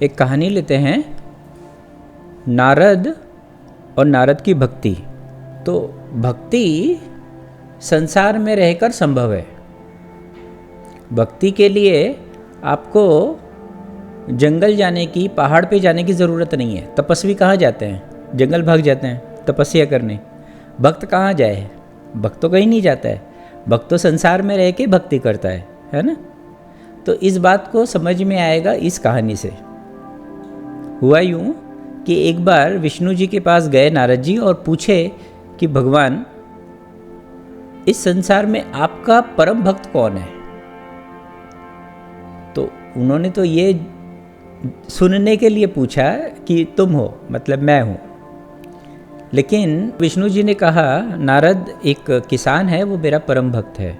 एक कहानी लेते हैं, नारद और नारद की भक्ति। तो भक्ति संसार में रहकर संभव है। भक्ति के लिए आपको जंगल जाने की, पहाड़ पे जाने की ज़रूरत नहीं है। तपस्वी कहाँ जाते हैं? जंगल भाग जाते हैं तपस्या करने। भक्त कहाँ जाए? भक्त तो कहीं नहीं जाता है। भक्त तो संसार में रह के भक्ति करता है ना। तो इस बात को समझ में आएगा इस कहानी से। हुआ यूँ कि एक बार विष्णु जी के पास गए नारद जी और पूछे कि भगवान, इस संसार में आपका परम भक्त कौन है? तो उन्होंने तो ये सुनने के लिए पूछा कि तुम हो, मतलब मैं हूँ। लेकिन विष्णु जी ने कहा, नारद एक किसान है, वो मेरा परम भक्त है।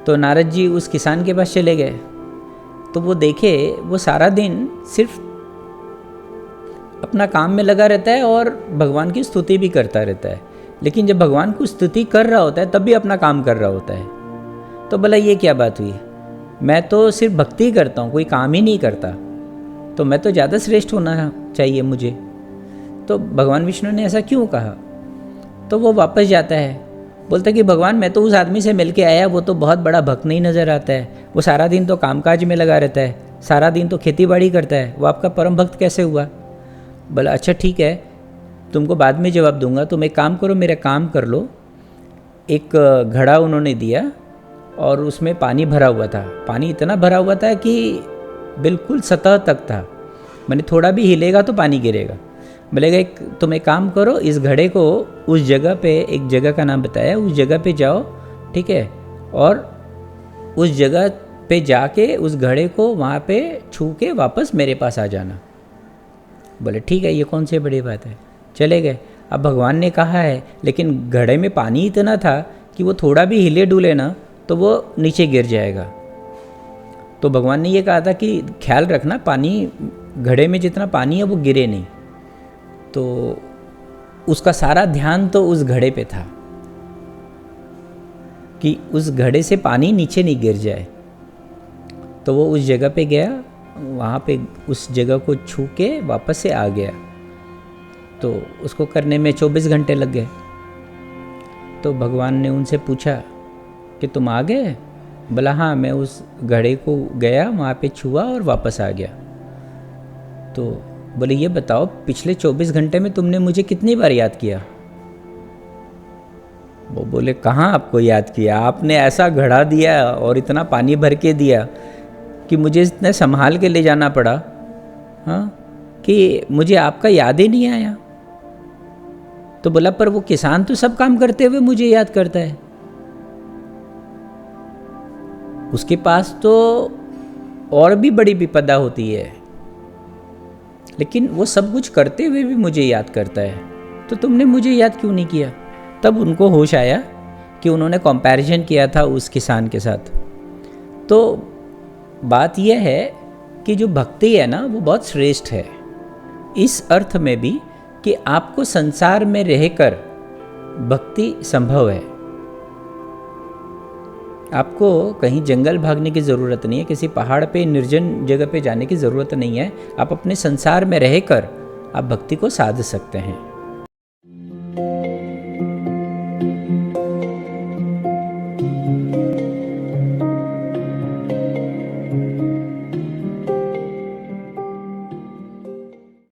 तो नारद जी उस किसान के पास चले गए। तो वो देखे, वो सारा दिन सिर्फ अपना काम में लगा रहता है और भगवान की स्तुति भी करता रहता है। लेकिन जब भगवान को स्तुति कर रहा होता है तब भी अपना काम कर रहा होता है। तो बोला, ये क्या बात हुई? मैं तो सिर्फ भक्ति करता हूँ, कोई काम ही नहीं करता, तो मैं तो ज़्यादा श्रेष्ठ होना चाहिए मुझे। तो भगवान विष्णु ने ऐसा क्यों कहा? तो वो वापस जाता है, बोलता कि भगवान, मैं तो उस आदमी से मिल के आया, वो तो बहुत बड़ा भक्त नहीं नज़र आता है। वो सारा दिन तो कामकाज में लगा रहता है, सारा दिन तो खेती बाड़ी करता है, वो आपका परम भक्त कैसे हुआ? बोला, अच्छा ठीक है, तुमको बाद में जवाब दूंगा। तुम एक काम करो, मेरा काम कर लो। एक घड़ा उन्होंने दिया और उसमें पानी भरा हुआ था। पानी इतना भरा हुआ था कि बिल्कुल सतह तक था, मैंने थोड़ा भी हिलेगा तो पानी गिरेगा। बोलेगा, तुम एक काम करो, इस घड़े को उस जगह पे, एक जगह का नाम बताया, उस जगह पे जाओ, ठीक है, और उस जगह पे जाके उस घड़े को वहाँ पे छू के वापस मेरे पास आ जाना। बोले, ठीक है, ये कौन सी बड़ी बात है। चले गए। अब भगवान ने कहा है, लेकिन घड़े में पानी इतना था कि वो थोड़ा भी हिले डुले ना तो वो नीचे गिर जाएगा। तो भगवान ने ये कहा था कि ख्याल रखना, पानी घड़े में जितना पानी है वो गिरे नहीं। तो उसका सारा ध्यान तो उस घड़े पे था कि उस घड़े से पानी नीचे नहीं गिर जाए। तो वो उस जगह पे गया, वहाँ पे उस जगह को छू के वापस से आ गया। तो उसको करने में 24 घंटे लग गए। तो भगवान ने उनसे पूछा कि तुम आ गए? बोला, हाँ, मैं उस घड़े को गया, वहाँ पे छुआ और वापस आ गया। तो बोले, ये बताओ, पिछले 24 घंटे में तुमने मुझे कितनी बार याद किया? वो बोले, कहाँ आपको याद किया? आपने ऐसा घड़ा दिया और इतना पानी भर के दिया कि मुझे इतने संभाल के ले जाना पड़ा, हाँ, कि मुझे आपका याद ही नहीं आया। तो बोला, पर वो किसान तो सब काम करते हुए मुझे याद करता है, उसके पास तो और भी बड़ी विपदा होती है, लेकिन वो सब कुछ करते हुए भी मुझे याद करता है, तो तुमने मुझे याद क्यों नहीं किया? तब उनको होश आया कि उन्होंने कंपैरिजन किया था उस किसान के साथ। तो बात यह है कि जो भक्ति है ना, वो बहुत श्रेष्ठ है, इस अर्थ में भी कि आपको संसार में रहकर भक्ति संभव है। आपको कहीं जंगल भागने की ज़रूरत नहीं है, किसी पहाड़ पे, निर्जन जगह पे जाने की ज़रूरत नहीं है। आप अपने संसार में रहकर आप भक्ति को साध सकते हैं।